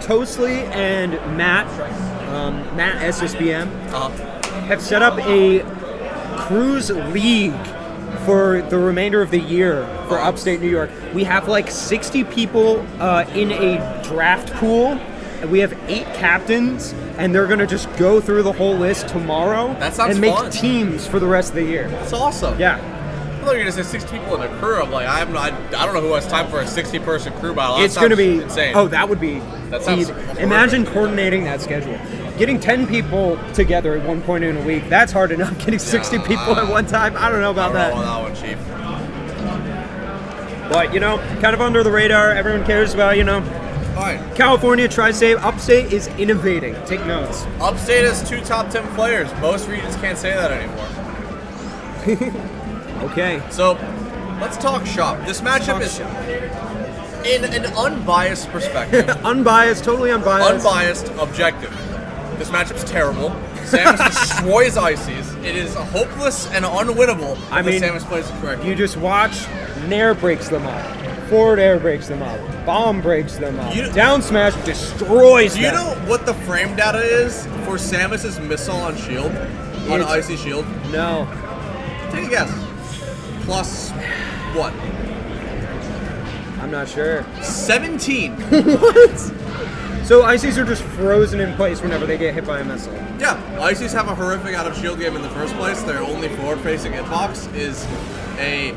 Toasley and Matt SSBM, have set up a cruise league for the remainder of the year for upstate New York. We have like 60 people in a draft pool. We have 8 captains, and they're going to just go through the whole list tomorrow and make teams for the rest of the year. That's awesome. Yeah. I thought you were going to say 6 people in a crew. I'm like, I don't know who has time for a 60-person crew battle. It's going to be insane. Oh, that would be. That sounds imagine coordinating that schedule. Getting 10 people together at one point in a week, that's hard enough. Getting 60 people at one time, I don't know about that. I don't know about that one, Chief. But, you know, kind of under the radar, everyone cares about, you know. Fine. California, Tri-State, Upstate is innovating. Take notes. Upstate has 2 top 10 players. Most regions can't say that anymore. Okay. So, let's talk shop. This matchup is in an unbiased perspective. Unbiased, totally unbiased. Unbiased, objective. This matchup's terrible. Samus destroys Ices. It is hopeless and unwinnable if Samus plays it correctly. You just watch, Nair breaks them up. Forward air breaks them up. Bomb breaks them up. Down smash destroys them. Do you know what the frame data is for Samus's missile on shield? On Icy shield? No. Take a guess. Plus what? I'm not sure. 17. What? So Ices are just frozen in place whenever they get hit by a missile. Yeah, Ices have a horrific out of shield game in the first place. Their only forward-facing hitbox is a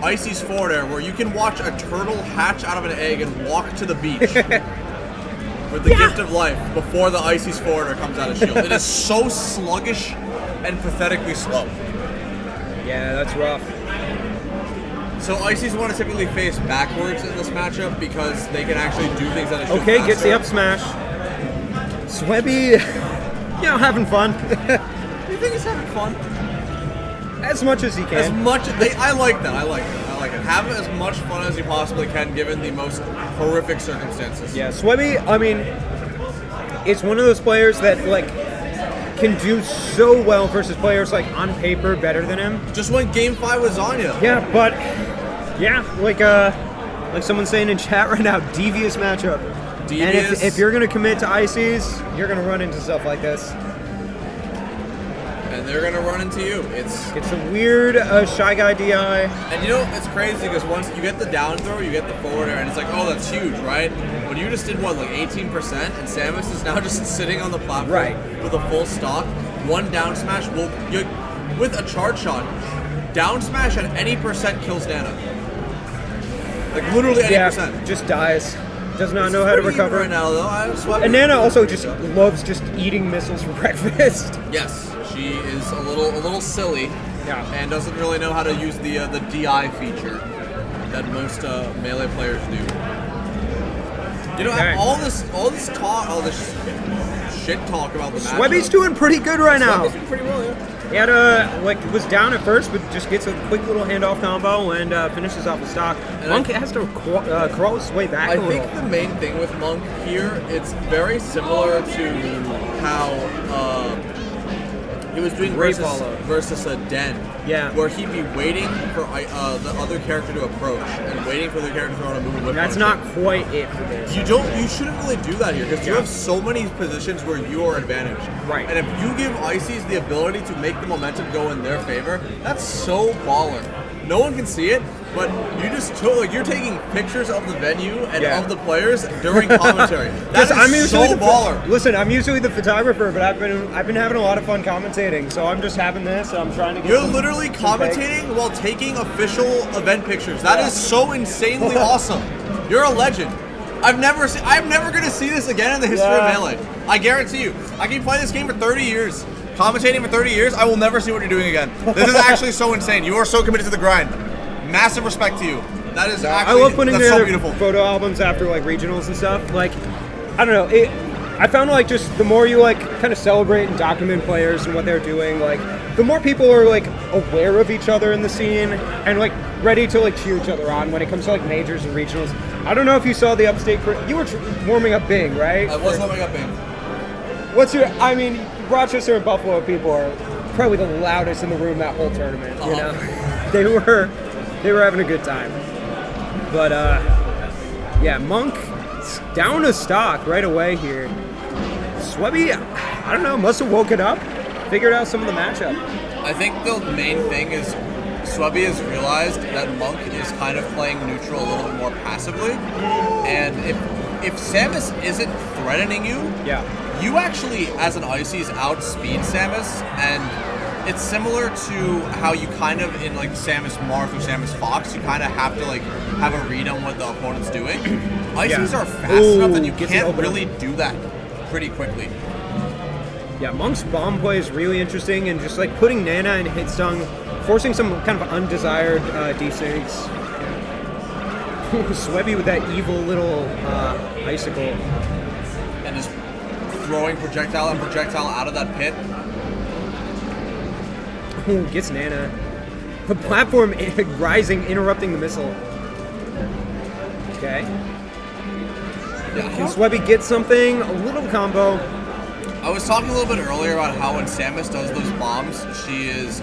Ices forward air where you can watch a turtle hatch out of an egg and walk to the beach with the gift of life before the Ices forward air comes out of shield. It is so sluggish and pathetically slow. Yeah, that's rough. So Ices want to typically face backwards in this matchup because they can actually do things that a shield Okay, gets the up smash. SwebBy, you know, having fun. You think he's having fun? As much as he can. As much. I like that. I like it. Have as much fun as you possibly can, given the most horrific circumstances. Yeah, SwebBy, I mean, it's one of those players that, like, can do so well versus players, like, on paper better than him. Just when Game 5 was on you. Yeah, but, yeah, like someone's saying in chat right now, devious matchup. Devious. And if you're going to commit to Ices, you're going to run into stuff like this. And they're going to run into you. It's a weird Shy Guy DI. And you know, it's crazy because once you get the down throw, you get the forward air, and it's like, oh, that's huge, right? When you just did, what, like 18%, and Samus is now just sitting on the platform with a full stock, one down smash will, with a charge shot, down smash at any percent kills Nana. Like, literally any percent. Just dies. Does not know how to recover. Right now, though. And Nana also just loves just eating missiles for breakfast. Yes. She is a little silly, and doesn't really know how to use the DI feature that most melee players do. You know, all this talk, all this shit talk about the match. SwebBy's doing pretty good right now. SwebBy's doing pretty well, yeah. He had was down at first, but just gets a quick little handoff combo and finishes off the stock. Monk has to crawl his way back a little. I think the main thing with Monk here, it's very similar to how he was doing versus a Den. Yeah. Where he'd be waiting for the other character to approach and waiting for the character to throw a move. That's not quite it for this. You shouldn't really do that here because you have so many positions where you are advantaged. Right. And if you give Ices the ability to make the momentum go in their favor, that's so baller. No one can see it, but you're taking pictures of the venue and of the players during commentary. That is so baller. Listen, I'm usually the photographer, but I've been having a lot of fun commentating, so I'm just having this. I'm trying to get. You're literally commentating while taking official event pictures. That is so insanely awesome. You're a legend. I'm never gonna see this again in the history of Melee. I guarantee you. I can play this game for 30 years. Commentating for 30 years, I will never see what you're doing again. This is actually so insane. You are so committed to the grind. Massive respect to you. That is actually, I love putting together so beautiful. Photo albums after like regionals and stuff. Like, I don't know. I found like just the more you like kind of celebrate and document players and what they're doing, like the more people are like aware of each other in the scene and like ready to like cheer each other on when it comes to like majors and regionals. I don't know if you saw the Upstate. You were warming up Bing, right? I was warming up Bing. Rochester and Buffalo people are probably the loudest in the room that whole tournament. You know, they were having a good time. But Monk down a stock right away here. SwebBy, I don't know, must have woken up, figured out some of the matchup. I think the main thing is SwebBy has realized that Monk is kind of playing neutral a little bit more passively, and if Samus isn't threatening you, you actually, as an Ices, outspeed Samus, and it's similar to how you kind of, in like Samus Marth or Samus Fox, you kind of have to like have a read on what the opponent's doing. Ices are fast enough that you can't really do that pretty quickly. Yeah, Monk's bomb play is really interesting, and just like putting Nana in hit stun, forcing some kind of undesired desyncs. SwebBy with that evil little icicle. And just throwing projectile and projectile out of that pit. Ooh, gets Nana. The platform rising, interrupting the missile. Okay. Yeah, Can SwebBy get something? A little combo. I was talking a little bit earlier about how when Samus does those bombs, she is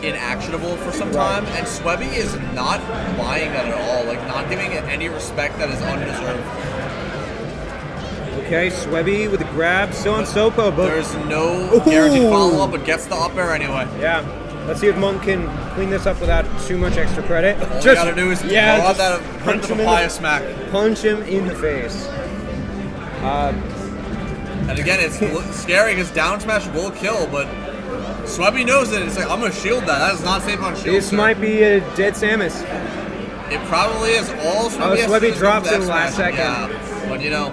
inactionable for some time, and SwebBy is not buying that at all, like not giving it any respect that is undeserved. Okay, SwebBy with a grab, still on Sopo, but there's no guaranteed follow-up, but gets the up air anyway. Yeah. Let's see if Monk can clean this up without too much extra credit. All you gotta do is throw out that punch him papaya smack. Punch him in the face. And again, it's scary because down smash will kill, but SwebBy knows it. It's like, I'm gonna shield that. That is not safe on shield. This might be a dead Samus. It probably is. All SwebBy has to do is drops in the F-smash. last second. Yeah, but you know,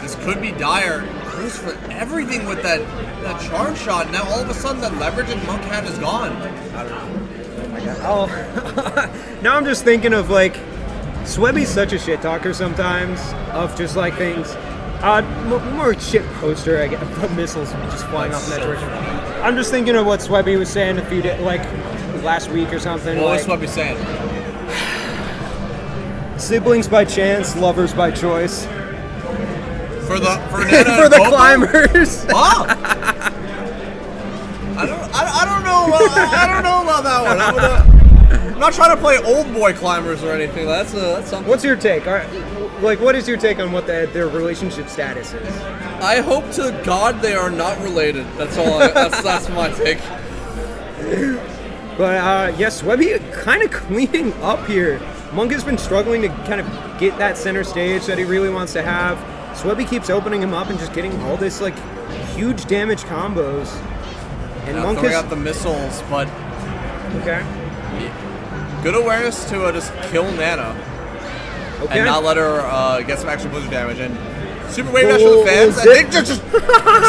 this could be dire. Goes for everything with that charge shot. Now all of a sudden that leverage in Monk had is gone. I don't know. Oh my god. Oh, now I'm just thinking of like, SwebBy's such a shit talker sometimes of just like things. More shit poster, I guess, of missiles just flying off in that direction. I'm just thinking of what SwebBy was saying a few days, like last week or something. What like, was SwebBy saying? Siblings by chance, lovers by choice. For Nana for the climbers. Huh? I don't know. I don't know about that one. I'm not trying to play old boy climbers or anything. That's something. What's your take? All right, like, what is your take on what their relationship status is? I hope to God they are not related. That's all. That's my take. But yes, SwebBy kind of cleaning up here. Monk has been struggling to kind of get that center stage that he really wants to have. SwebBy keeps opening him up and just getting all this like huge damage combos. And now Monk throwing has out the missiles, but okay. Good awareness to just kill Nana and not let her get some extra blizzard damage. And super wave dash for the fans. I think just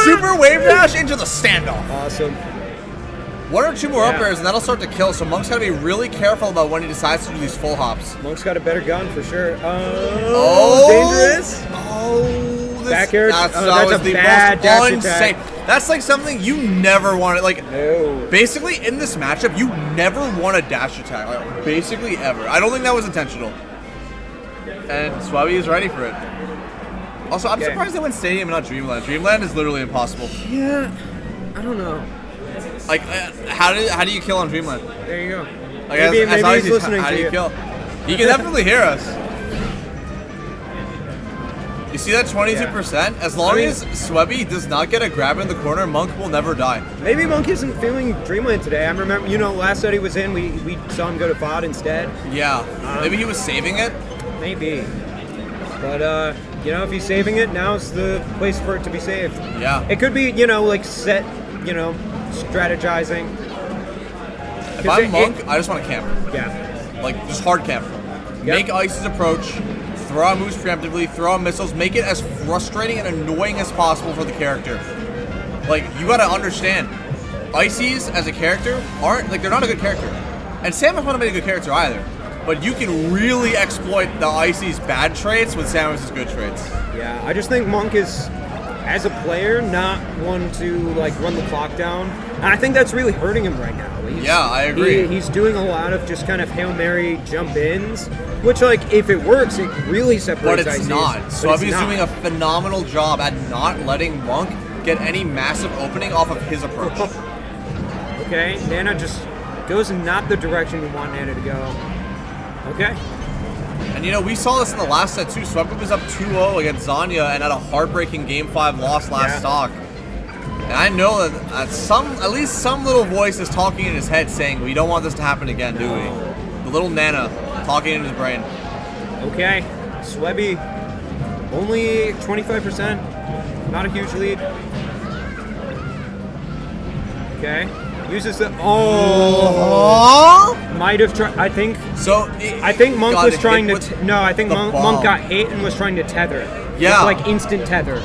super wave dash into the standoff. Awesome. One or two more up airs and that'll start to kill. So Monk's got to be really careful about when he decides to do these full hops. Monk's got a better gun for sure. Oh, dangerous. Oh, back air. That's a bad dash insane. attack. That's like something you never wanted. Like, no. Basically, in this matchup, you never want a dash attack. Like, basically, ever. I don't think that was intentional. And SwebBy is ready for it. Also, I'm surprised they went Stadium and not Dreamland. Dreamland is literally impossible. Yeah, I don't know. Like, how do you kill on Dreamland? There you go. Like, maybe he's listening how to do you kill? He can definitely hear us. You see that 22%? As long as SwebBy does not get a grab in the corner, Monk will never die. Maybe Monk isn't feeling Dreamland today. I remember, last set he was in, we saw him go to VOD instead. Yeah. Maybe he was saving it? Maybe. But, if he's saving it, now's the place for it to be saved. Yeah. It could be, like set, strategizing. If I'm Monk, I just want to camp. Yeah. Like, just hard camp. Yep. Make Ice's approach. Throw out moves preemptively, throw out missiles, make it as frustrating and annoying as possible for the character. Like, you gotta understand, Ices as a character they're not a good character. And Samus not a good character either. But you can really exploit the Ices bad traits with Samus' good traits. Yeah, I just think Monk is, as a player, not one to run the clock down. And I think that's really hurting him right now. I agree. He's doing a lot of just kind of Hail Mary jump-ins, which, if it works, it really separates But it's ICs. not. SwebBy's doing a phenomenal job at not letting Monk get any massive opening off of his approach. Okay, Nana just goes in not the direction you want Nana to go. Okay. And you know, we saw this in the last set too. SwebBy was up 2-0 against Zanya and had a heartbreaking Game 5 loss last stock. And I know that at least some little voice is talking in his head saying, we don't want this to happen again, do we? The little Nana talking in his brain. Okay, SwebBy, only 25%, not a huge lead. Okay, uses the, might have tried, I think Monk was trying to, no, I think Monk got hit and was trying to tether. Yeah. Like instant tether.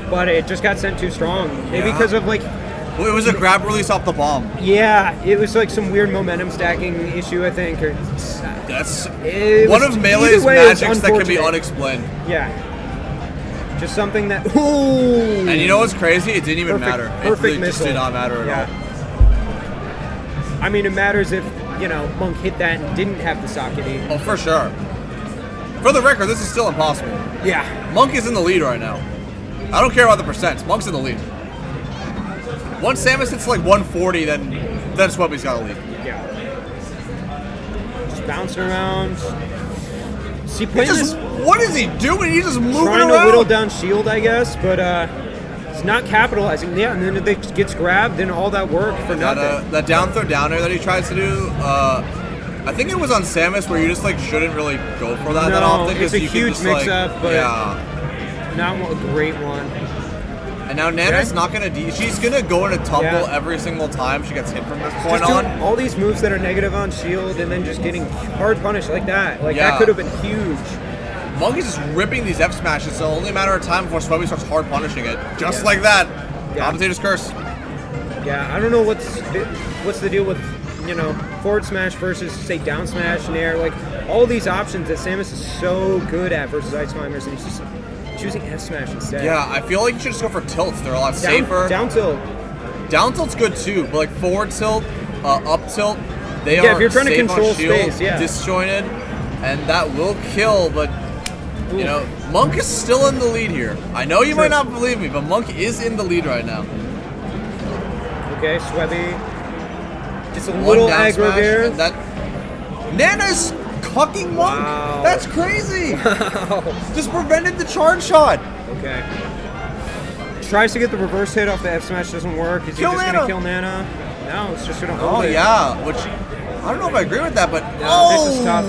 But it just got sent too strong. Maybe because of like... Well, it was a grab release off the bomb. Yeah, it was like some weird momentum stacking issue, I think. That's one of Melee's magics that can be unexplained. Yeah. Just something that... Ooh! And you know what's crazy? It didn't even matter. Perfect really missile. Just did not matter at all. I mean, it matters if, you know, Monk hit that and didn't have the sockety. Oh, for sure. For the record, this is still impossible. Yeah. Monk is in the lead right now. I don't care about the percents. Monk's in the lead. Once Samus hits like 140, then SwebBy's got a lead. Yeah. Just bouncing around. See, playing this. What is he doing? He's just moving trying around. to whittle down shield, I guess, but he's not capitalizing. Yeah, and then if it gets grabbed, then all that work for nothing. That down throw down air that he tries to do. I think it was on Samus where you just like shouldn't really go for that often. It's a huge mix-up, but not a great one. And now Nana's not gonna. She's gonna go in a tumble every single time she gets hit from this point on. All these moves that are negative on shield, and then just getting hard punished like that. Like that could have been huge. Monk is just ripping these F smashes, so only a matter of time before SwebBy starts hard punishing it, just like that. Commentator's curse. Yeah, I don't know what's the deal with, you know, forward smash versus say down smash and air. Like all these options that Samus is so good at versus Ice Climbers, and he's just choosing F smash instead. Yeah, I feel like you should just go for tilts. They're a lot safer. Down tilt. Down tilt's good too, but like forward tilt, up tilt, they are if you're trying to safe control on shield, space, disjointed, and that will kill. But you know, Monk is still in the lead here. I know you might not believe me, but Monk is in the lead right now. Okay, SwebBy. Just a little aggro there. Nana's cucking Monk. Wow. That's crazy. Wow. Just prevented the charge shot. Okay. Tries to get the reverse hit off the F smash, doesn't work. Is he just gonna kill Nana? No, it's just gonna hold it. Oh yeah, which I don't know if I agree with that, but this is tough.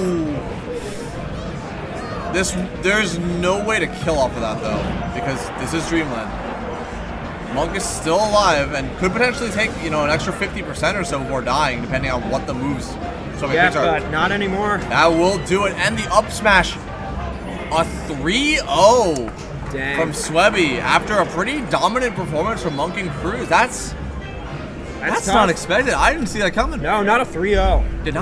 There's no way to kill off of that though, because this is Dreamland. Monk is still alive and could potentially take, you know, an extra 50% or so before dying, depending on what the moves. So but not anymore. That will do it, and the up smash, a 3-0 from SwebBy after a pretty dominant performance from Monk and Cruz. That's not expected. I didn't see that coming. No, not a 3-0. Did not.